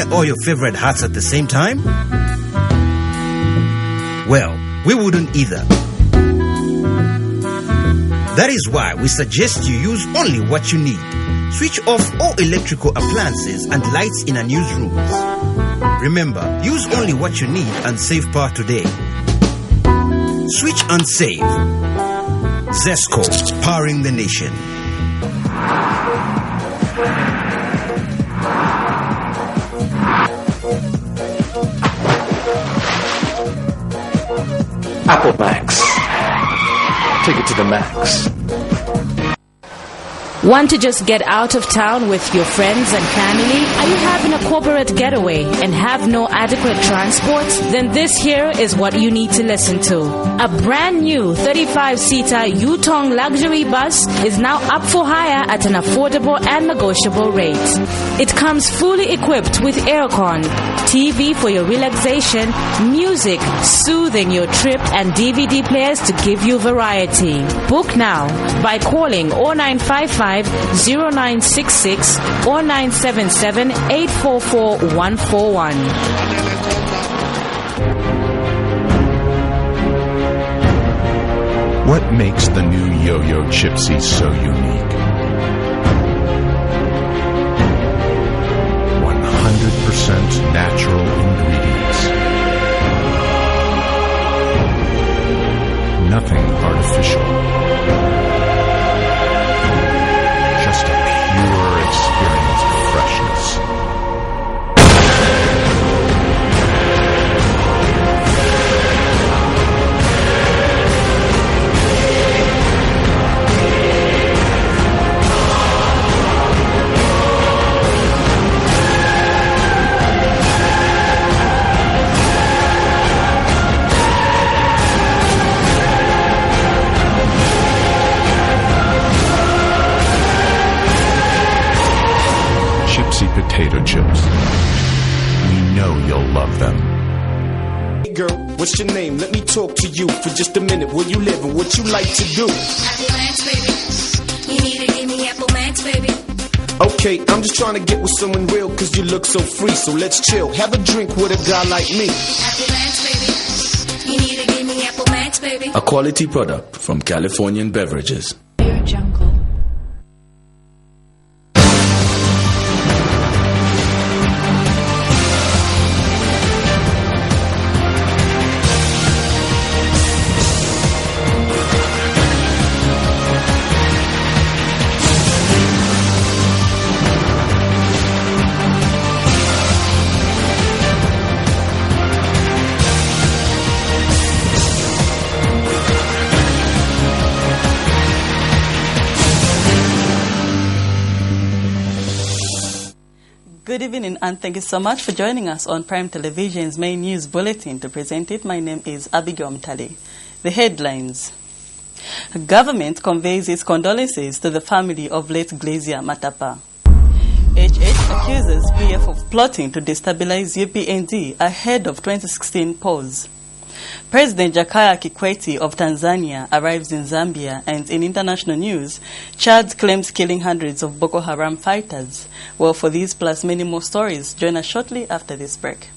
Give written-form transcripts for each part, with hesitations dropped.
wear all your favorite hats at the same time? Well, we wouldn't either. That is why we suggest you use only what you need. Switch off all electrical appliances and lights in our newsrooms. Remember, use only what you need and save power today. Switch and save. Zesco, powering the nation. Apple Max. Take it to the max. Want to just get out of town with your friends and family? Are you having a corporate getaway and have no adequate transport? Then this here is what you need to listen to. A brand new 35-seater Yutong luxury bus is now up for hire at an affordable and negotiable rate. It comes fully equipped with aircon, TV for your relaxation, music soothing your trip, and DVD players to give you variety. Book now by calling 0955 0966 or 977 844 141. What makes the new Yo-Yo Chipsy so unique? 100% natural ingredients. Nothing artificial. Just a pure experience of freshness. Chipsy potato chips. We know you'll love them. Hey girl, what's your name? Let me talk to you for just a minute. Where you live and what you like to do? Apple Max, baby. You need to give me Apple Max, baby. Okay, I'm just trying to get with someone real cause you look so free. So let's chill, have a drink with a guy like me. Apple Max, baby. You need to give me Apple Max, baby. A quality product from Californian Beverages. Your jungle. Good evening, and thank you so much for joining us on Prime Television's main news bulletin. To present it, my name is Abigail Mtali. The headlines. Government conveys its condolences to the family of late Glazier Matapa. HH accuses PF of plotting to destabilize UPND ahead of 2016 polls. President Jakaya Kikwete of Tanzania arrives in Zambia, and in international news, Chad claims killing hundreds of Boko Haram fighters. Well, for these plus many more stories, join us shortly after this break.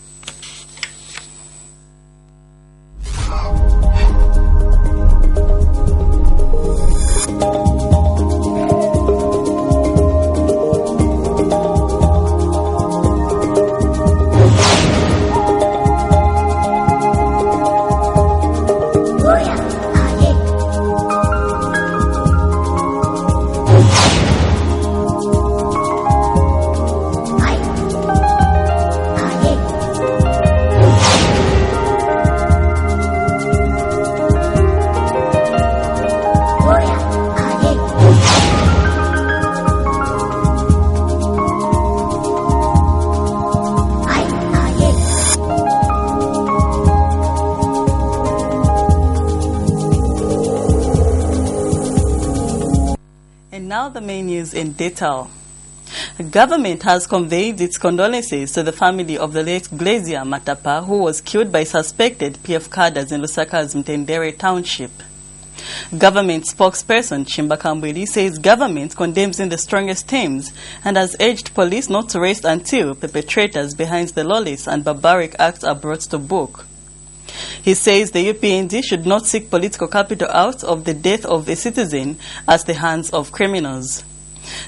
Now the main news in detail. The government has conveyed its condolences to the family of the late Glazier Matapa, who was killed by suspected PF cadres in Lusaka's Mtendere township. Government spokesperson Chimba Kambwili says government condemns in the strongest terms and has urged police not to rest until perpetrators behind the lawless and barbaric acts are brought to book. He says the UPND should not seek political capital out of the death of a citizen at the hands of criminals.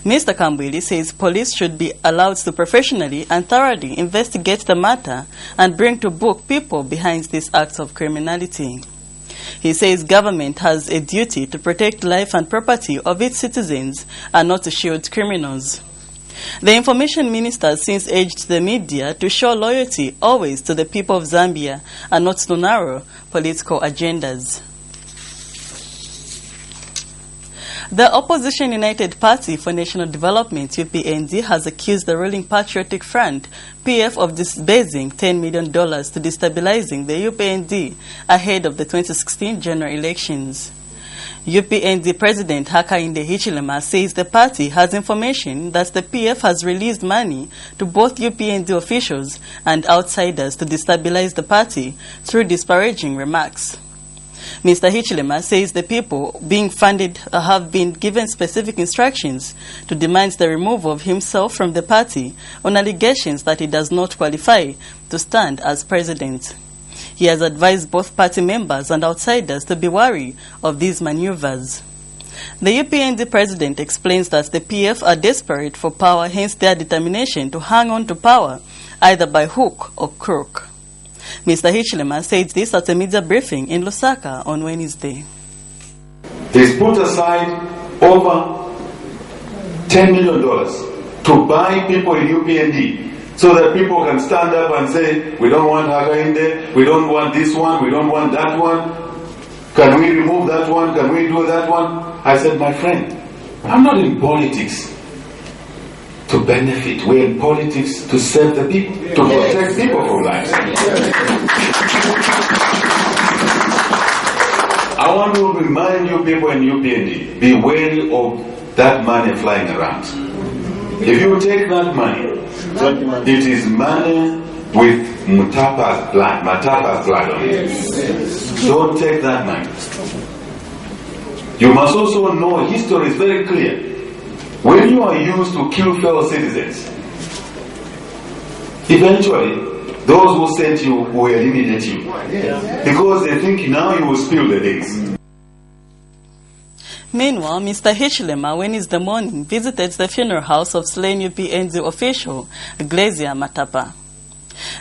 Mr. Kambwili says police should be allowed to professionally and thoroughly investigate the matter and bring to book people behind these acts of criminality. He says government has a duty to protect life and property of its citizens and not to shield criminals. The information minister has since urged the media to show loyalty always to the people of Zambia and not to narrow political agendas. The Opposition United Party for National Development, UPND, has accused the ruling Patriotic Front, PF, of disbursing $10 million to destabilizing the UPND ahead of the 2016 general elections. UPND President Hakainde Hichilema says the party has information that the PF has released money to both UPND officials and outsiders to destabilize the party through disparaging remarks. Mr. Hichilema says the people being funded have been given specific instructions to demand the removal of himself from the party on allegations that he does not qualify to stand as president. He has advised both party members and outsiders to be wary of these maneuvers. The UPND president explains that the PF are desperate for power, hence their determination to hang on to power either by hook or crook. Mr. Hichilema said this at a media briefing in Lusaka on Wednesday. He's put aside over $10 million to buy people in UPND so that people can stand up and say, we don't want Hakainde, we don't want this one, we don't want that one. Can we remove that one? Can we do that one? I said, my friend, I'm not in politics to benefit. We're in politics to serve the people, to protect people from lives. I want to remind you people in UPND, be wary of that money flying around. If you take that money, it is money with Matapa's blood on it. Don't take that money. You must also know history is very clear. When you are used to kill fellow citizens, eventually those who sent you will eliminate you because they think now you will spill the things. Meanwhile, Mr. Hichilema, Wednesday morning, visited the funeral house of slain UPND official Glazier Matapa.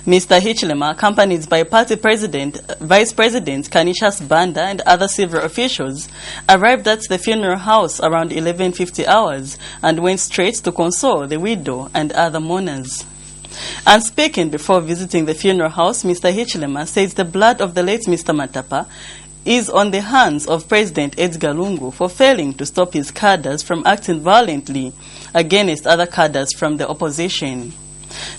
Mr. Hichilema, accompanied by Party President, Vice President Canisius Banda and other civil officials, arrived at the funeral house around 11:50 hours and went straight to console the widow and other mourners. And speaking before visiting the funeral house, Mr. Hichilema says the blood of the late Mr. Matapa is on the hands of President Edgar Lungu for failing to stop his cadres from acting violently against other cadres from the opposition.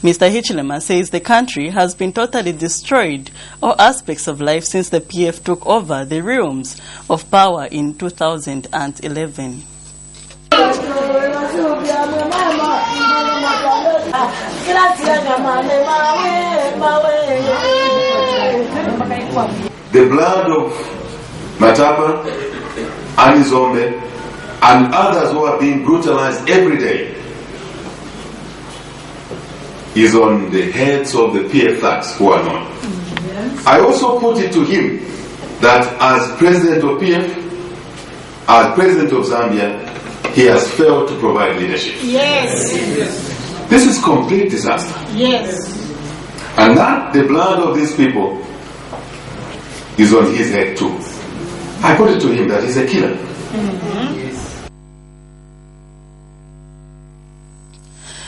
Mr. Hichilema says the country has been totally destroyed, all aspects of life, since the PF took over the realms of power in 2011. The blood of Matapa, Anizombe, and others who are being brutalized every day is on the heads of the PF thugs who are known. Yes. I also put it to him that as president of PF, as president of Zambia, he has failed to provide leadership. Yes. This is complete disaster. Yes. And that the blood of these people is on his head too. I put it to him that he's a killer.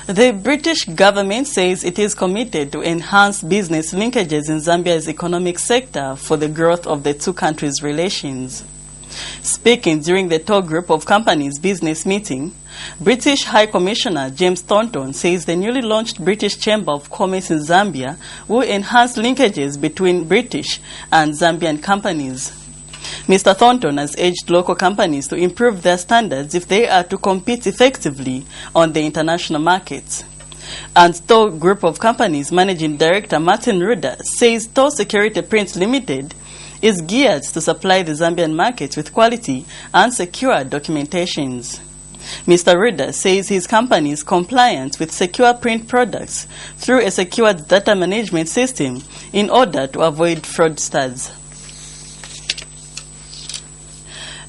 The British government says it is committed to enhance business linkages in Zambia's economic sector for the growth of the two countries' relations. Speaking during the Tor Group of Companies business meeting, British High Commissioner James Thornton says the newly launched British Chamber of Commerce in Zambia will enhance linkages between British and Zambian companies. Mr. Thornton has urged local companies to improve their standards if they are to compete effectively on the international markets. And Tor Group of Companies Managing Director Martin Ruder says Tor Security Print Limited is geared to supply the Zambian market with quality and secure documentations. Mr. Ruda says his company is compliant with secure print products through a secure data management system in order to avoid fraudsters.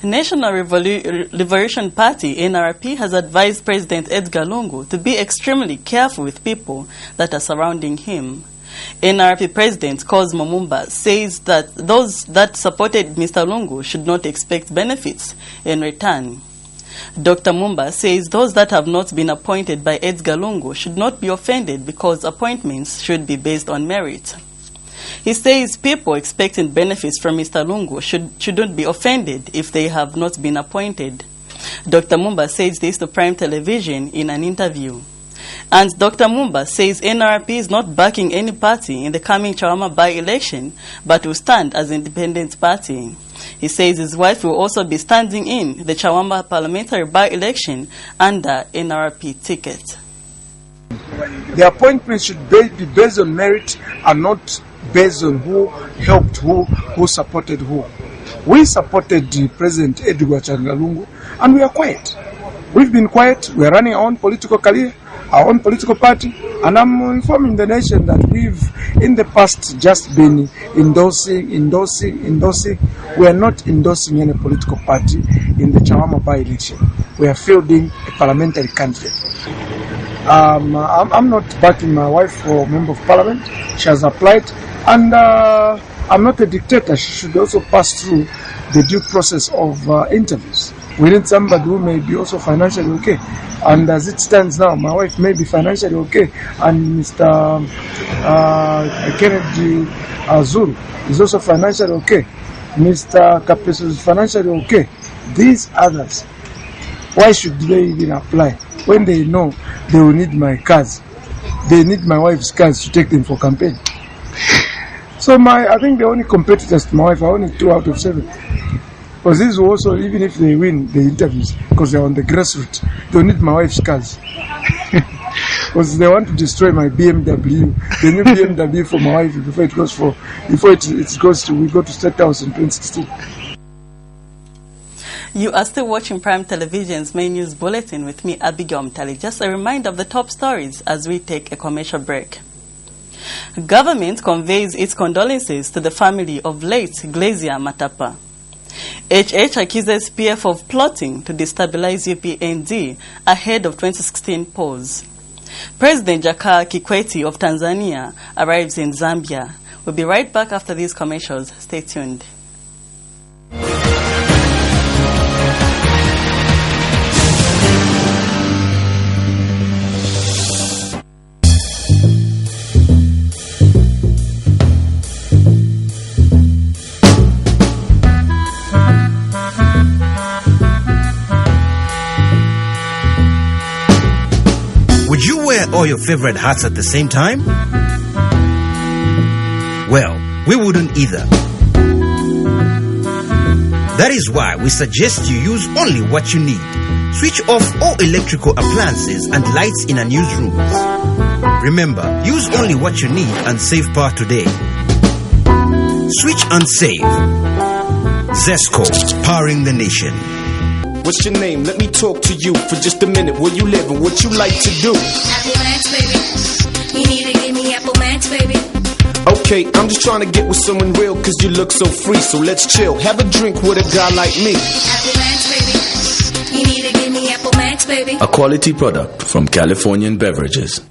National Liberation Party, NRP, has advised President Edgar Lungu to be extremely careful with people that are surrounding him. NRP President Cosmo Mumba says that those that supported Mr. Lungu should not expect benefits in return. Dr. Mumba says those that have not been appointed by Edgar Lungu should not be offended because appointments should be based on merit. He says people expecting benefits from Mr. Lungu shouldn't be offended if they have not been appointed. Dr. Mumba says this to Prime Television in an interview. And Dr. Mumba says NRP is not backing any party in the coming Chawama by-election, but will stand as an independent party. He says his wife will also be standing in the Chawama parliamentary by-election under NRP ticket. The appointment should be based on merit and not based on who helped who supported who. We supported President Edgar Lungu and we are quiet. We've been quiet. We are running our own political career, our own political party, and I'm informing the nation that we've in the past just been endorsing. We are not endorsing any political party in the Chawama by-election. We are fielding a parliamentary candidate. I'm not backing my wife for member of parliament. She has applied, and I'm not a dictator. She should also pass through the due process of interviews. We need somebody who may be also financially okay. And as it stands now, my wife may be financially okay, and Mr. Kennedy Zulu is also financially okay. Mr. Kapeso is financially okay. These others, why should they even apply when they know they will need my cars? They need my wife's cars to take them for campaign. So I think the only competitors to my wife are only 2 out of 7. Because these will also, even if they win the interviews, because they're on the grassroots, they'll need my wife's cars. Because they want to destroy my BMW, the new BMW for my wife we go to State House in 2016. You are still watching Prime Television's main news bulletin with me, Abigail Mtali. Just a reminder of the top stories as we take a commercial break. Government conveys its condolences to the family of late Glazier Matapa. HH accuses PF of plotting to destabilize UPND ahead of 2016 polls. President Jakaya Kikwete of Tanzania arrives in Zambia. We'll be right back after these commercials. Stay tuned. Would you wear all your favorite hats at the same time? Well, we wouldn't either. That is why we suggest you use only what you need. Switch off all electrical appliances and lights in unused rooms. Remember, use only what you need and save power today. Switch and save. Zesco, powering the nation. What's your name? Let me talk to you for just a minute. Where you live and what you like to do? Apple Max, baby. You need to give me Apple Max, baby. Okay, I'm just trying to get with someone real cause you look so free. So let's chill, have a drink with a guy like me. Apple Max, baby. You need to give me Apple Max, baby. A quality product from Californian Beverages.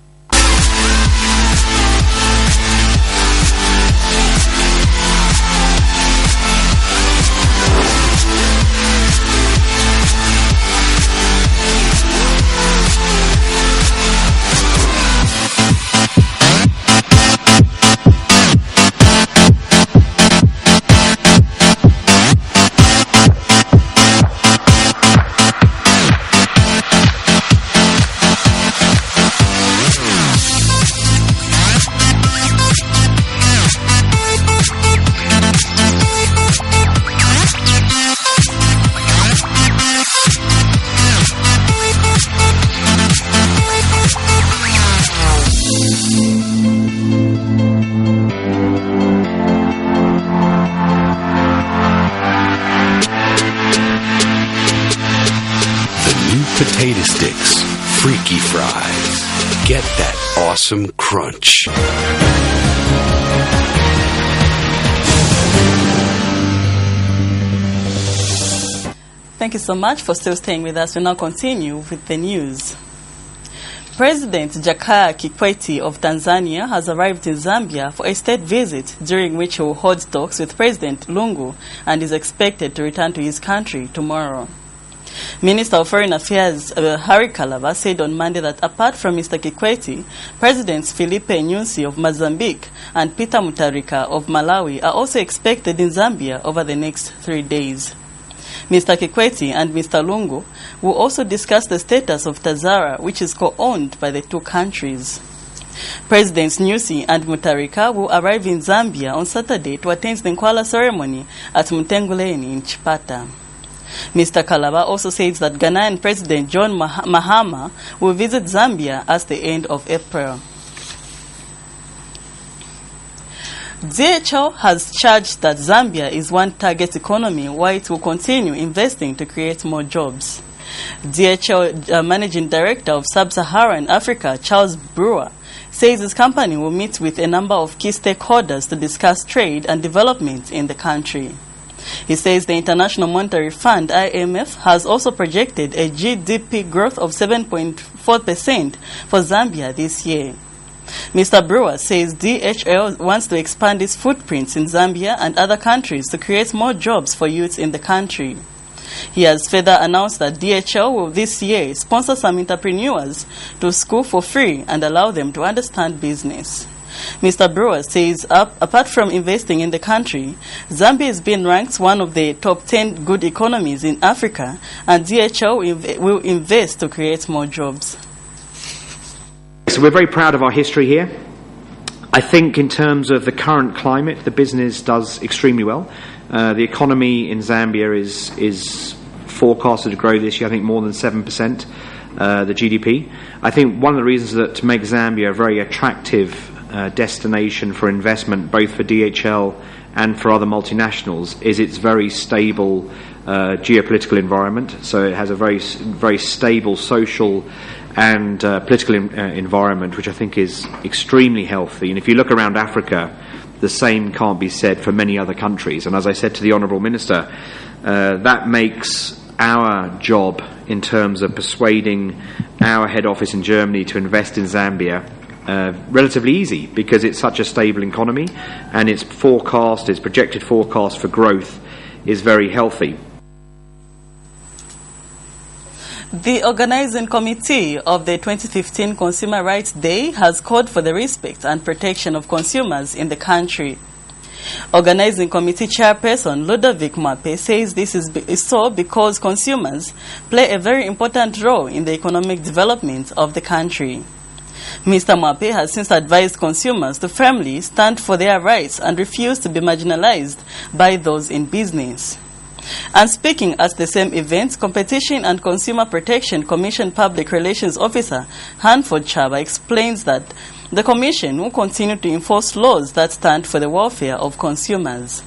Potato sticks, freaky fries. Get that awesome crunch. Thank you so much for still staying with us. We now continue with the news. President Jakaya Kikwete of Tanzania has arrived in Zambia for a state visit, during which he will hold talks with President Lungu and is expected to return to his country tomorrow. Minister of Foreign Affairs Harry Kalaba said on Monday that apart from Mr. Kikwete, Presidents Filipe Nyusi of Mozambique and Peter Mutharika of Malawi are also expected in Zambia over the next 3 days. Mr. Kikwete and Mr. Lungu will also discuss the status of Tazara, which is co-owned by the two countries. Presidents Nyusi and Mutharika will arrive in Zambia on Saturday to attend the Nkwala ceremony at Mtenguleni in Chipata. Mr. Kalaba also says that Ghanaian President John Mahama will visit Zambia at the end of April. DHL has charged that Zambia is one target economy while it will continue investing to create more jobs. DHL Managing Director of Sub-Saharan Africa, Charles Brewer, says his company will meet with a number of key stakeholders to discuss trade and development in the country. He says the International Monetary Fund, IMF, has also projected a GDP growth of 7.4% for Zambia this year. Mr. Brewer says DHL wants to expand its footprints in Zambia and other countries to create more jobs for youths in the country. He has further announced that DHL will this year sponsor some entrepreneurs to school for free and allow them to understand business. Mr. Brewer says apart from investing in the country, Zambia has been ranked one of the top 10 good economies in Africa, and DHL will invest to create more jobs. So we're very proud of our history here. I think in terms of the current climate, the business does extremely well. The economy in Zambia is forecasted to grow this year, I think more than 7%, the GDP. I think one of the reasons that to make Zambia a very attractive destination for investment, both for DHL and for other multinationals, is its very stable geopolitical environment. So it has a very stable social and political environment, which I think is extremely healthy. And if you look around Africa, the same can't be said for many other countries. And as I said to the Honourable Minister, that makes our job in terms of persuading our head office in Germany to invest in Zambia relatively easy, because it's such a stable economy and its projected forecast for growth is very healthy. The organizing committee of the 2015 Consumer Rights Day has called for the respect and protection of consumers in the country. Organizing committee chairperson Ludovic Mape says this is so because consumers play a very important role in the economic development of the country. Mr. Mape has since advised consumers to firmly stand for their rights and refuse to be marginalized by those in business. And speaking at the same event, Competition and Consumer Protection Commission Public Relations Officer Hanford Chaba explains that the Commission will continue to enforce laws that stand for the welfare of consumers.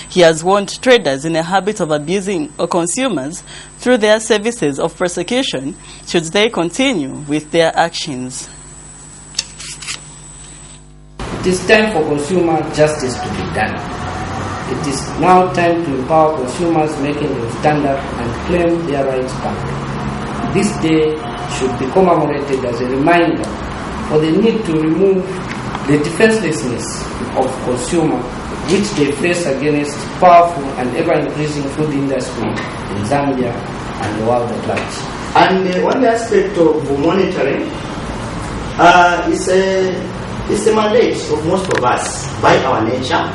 He has warned traders in a habit of abusing consumers through their services of prosecution should they continue with their actions. It is time for consumer justice to be done. It is now time to empower consumers, making them stand up and claim their rights back. This day should be commemorated as a reminder for the need to remove the defenselessness of consumers which they face against powerful and ever-increasing food industry in Zambia and the world at large. And one aspect of monitoring is a mandate of most of us by our nature,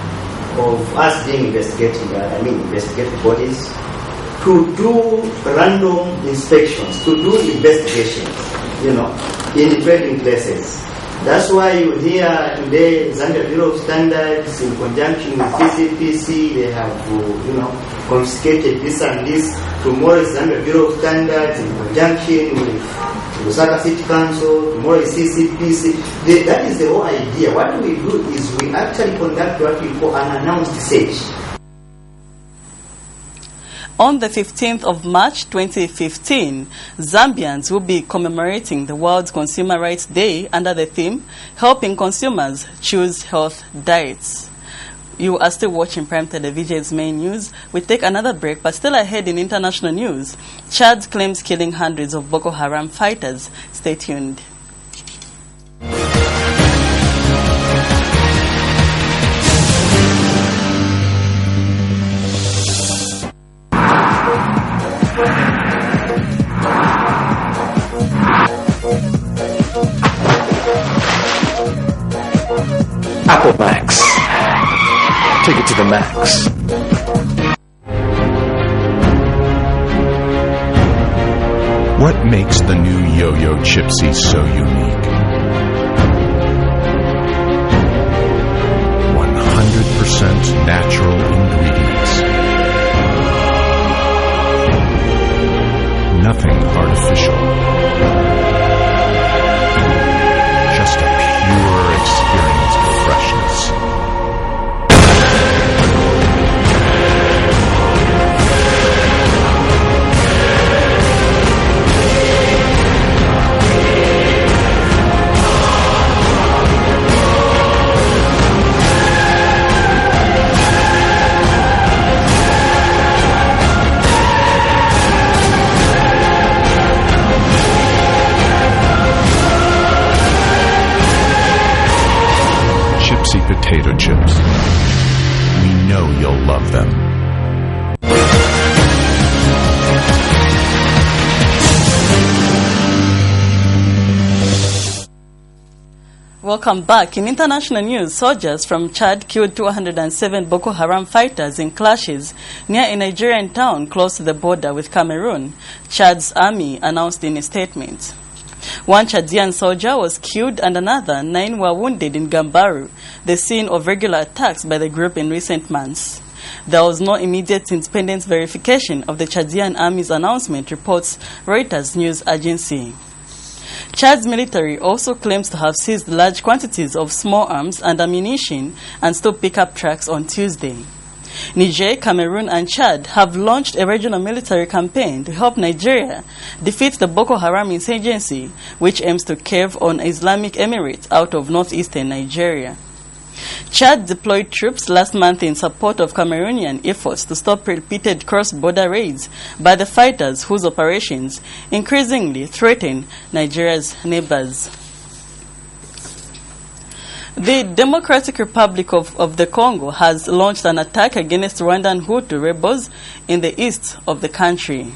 of us being investigative bodies, to do random inspections, to do investigations, in trading places. That's why you hear today Zambia Bureau of Standards in conjunction with CCPC, they have, confiscated this and this. Tomorrow is Zambia Bureau of Standards in conjunction with Lusaka City Council, tomorrow is CCPC. That is the whole idea. What we do is we actually conduct what we call an announced search. On the 15th of March 2015, Zambians will be commemorating the World Consumer Rights Day under the theme, Helping Consumers Choose Health Diets. You are still watching Prime Television's main news. We take another break, but still ahead in international news, Chad claims killing hundreds of Boko Haram fighters. Stay tuned. Apple Max. Take it to the max. What makes the new Yo-Yo Chipsy so unique? 100% natural ingredients. Nothing artificial. Just a pure experience of freshness. Potato chips. We know you'll love them. Welcome back. In international news, soldiers from Chad killed 207 Boko Haram fighters in clashes near a Nigerian town close to the border with Cameroon, Chad's army announced in a statement. One Chadian soldier was killed and another 9 were wounded in Gambaru, the scene of regular attacks by the group in recent months. There was no immediate independent verification of the Chadian army's announcement, reports Reuters news agency. Chad's military also claims to have seized large quantities of small arms and ammunition and stole pickup trucks on Tuesday. Niger, Cameroon and Chad have launched a regional military campaign to help Nigeria defeat the Boko Haram insurgency, which aims to carve on Islamic Emirates out of northeastern Nigeria. Chad deployed troops last month in support of Cameroonian efforts to stop repeated cross-border raids by the fighters whose operations increasingly threaten Nigeria's neighbors. The Democratic Republic of the Congo has launched an attack against Rwandan Hutu rebels in the east of the country.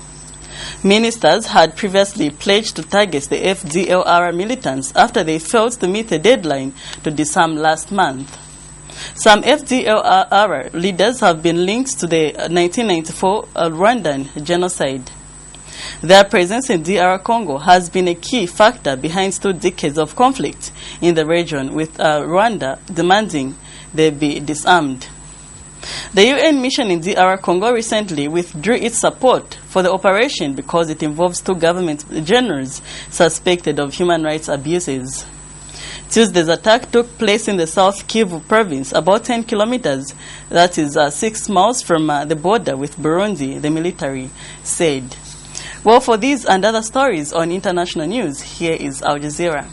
Ministers had previously pledged to target the FDLR militants after they failed to meet the deadline to disarm last month. Some FDLR leaders have been linked to the 1994 Rwandan genocide. Their presence in DR Congo has been a key factor behind 2 decades of conflict in the region, with Rwanda demanding they be disarmed. The UN mission in DR Congo recently withdrew its support for the operation because it involves 2 government generals suspected of human rights abuses. Tuesday's attack took place in the South Kivu province, about 10 kilometers, that is 6 miles from the border with Burundi, the military said. Well, for these and other stories on international news, here is Al Jazeera.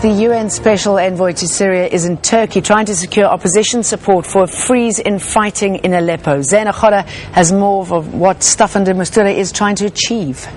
The UN Special Envoy to Syria is in Turkey trying to secure opposition support for a freeze in fighting in Aleppo. Zaina Khoda has more of what Staffan de Mistura is trying to achieve.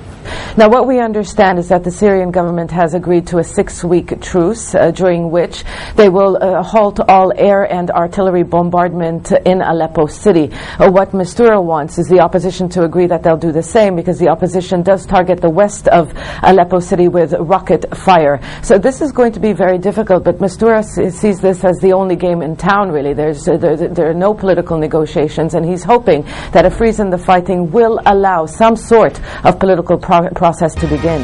Now, what we understand is that the Syrian government has agreed to a 6-week truce, during which they will halt all air and artillery bombardment in Aleppo city. What Mistura wants is the opposition to agree that they'll do the same, because the opposition does target the west of Aleppo city with rocket fire. So this is going to be very difficult, but Mistura sees this as the only game in town, really. There are no political negotiations, and he's hoping that a freeze in the fighting will allow some sort of political process to begin.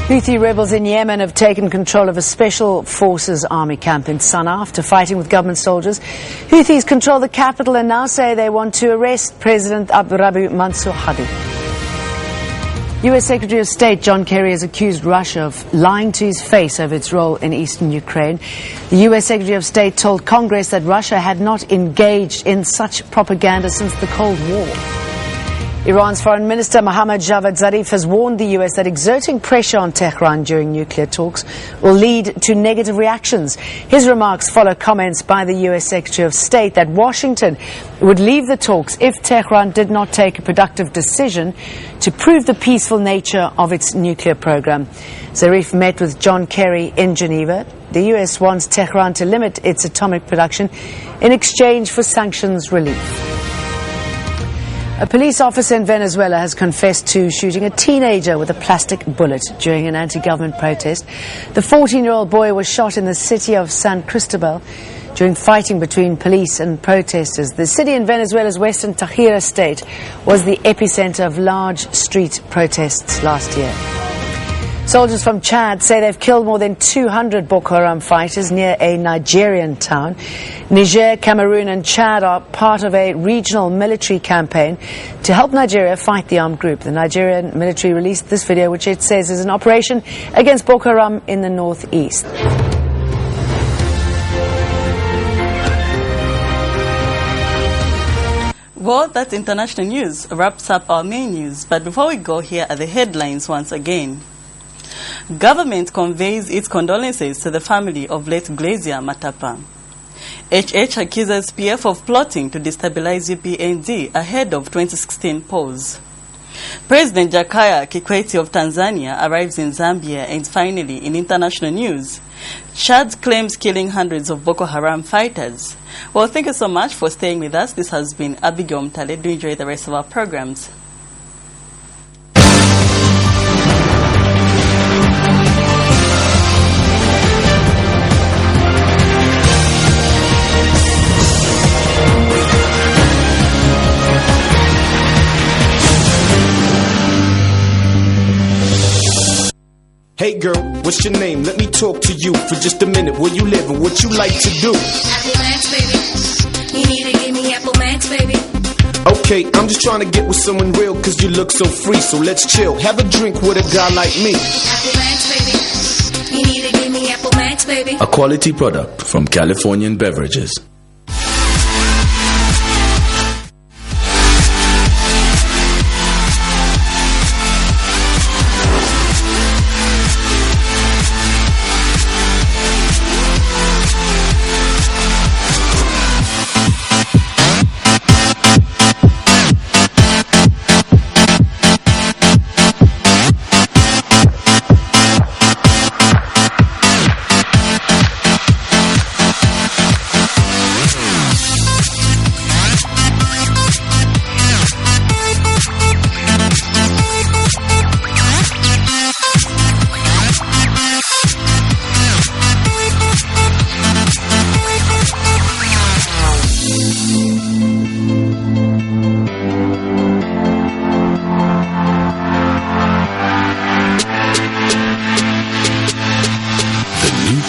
Houthi rebels in Yemen have taken control of a special forces army camp in Sana'a after fighting with government soldiers. Houthis control the capital and now say they want to arrest President Abdurabi Mansur Hadi. U.S. Secretary of State John Kerry has accused Russia of lying to his face over its role in eastern Ukraine. The U.S. Secretary of State told Congress that Russia had not engaged in such propaganda since the Cold War. Iran's Foreign Minister Mohammad Javad Zarif has warned the U.S. that exerting pressure on Tehran during nuclear talks will lead to negative reactions. His remarks follow comments by the U.S. Secretary of State that Washington would leave the talks if Tehran did not take a productive decision to prove the peaceful nature of its nuclear program. Zarif met with John Kerry in Geneva. The U.S. wants Tehran to limit its atomic production in exchange for sanctions relief. A police officer in Venezuela has confessed to shooting a teenager with a plastic bullet during an anti-government protest. The 14-year-old boy was shot in the city of San Cristobal during fighting between police and protesters. The city in Venezuela's western Tajira state was the epicenter of large street protests last year. Soldiers from Chad say they've killed more than 200 Boko Haram fighters near a Nigerian town. Niger, Cameroon and Chad are part of a regional military campaign to help Nigeria fight the armed group. The Nigerian military released this video, which it says is an operation against Boko Haram in the northeast. Well, that's international news. Wraps up our main news. But before we go, here are the headlines once again. Government conveys its condolences to the family of late Glazier Matapa. HH accuses PF of plotting to destabilize UPND ahead of 2016 polls. President Jakaya Kikwete of Tanzania arrives in Zambia. And finally, in international news, Chad claims killing hundreds of Boko Haram fighters. Well, thank you so much for staying with us. This has been Abigail Mtale. Do enjoy the rest of our programs. Hey girl, what's your name? Let me talk to you for just a minute. Where you live and what you like to do? Apple Max, baby. You need to give me Apple Max, baby. Okay, I'm just trying to get with someone real cause you look so free. So let's chill, have a drink with a guy like me. Apple Max, baby. You need to give me Apple Max, baby. A quality product from Californian Beverages.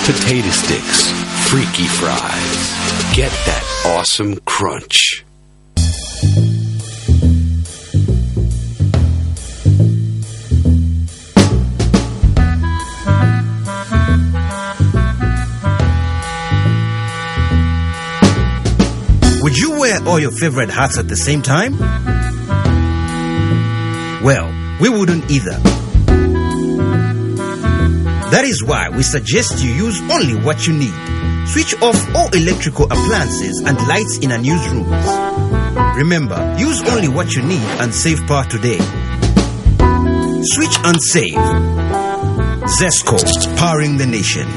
Potato sticks, freaky fries. Get that awesome crunch. Would you wear all your favorite hats at the same time? Well, we wouldn't either. That is why we suggest you use only what you need. Switch off all electrical appliances and lights in unused rooms. Remember, use only what you need and save power today. Switch and save. Zesco, powering the nation.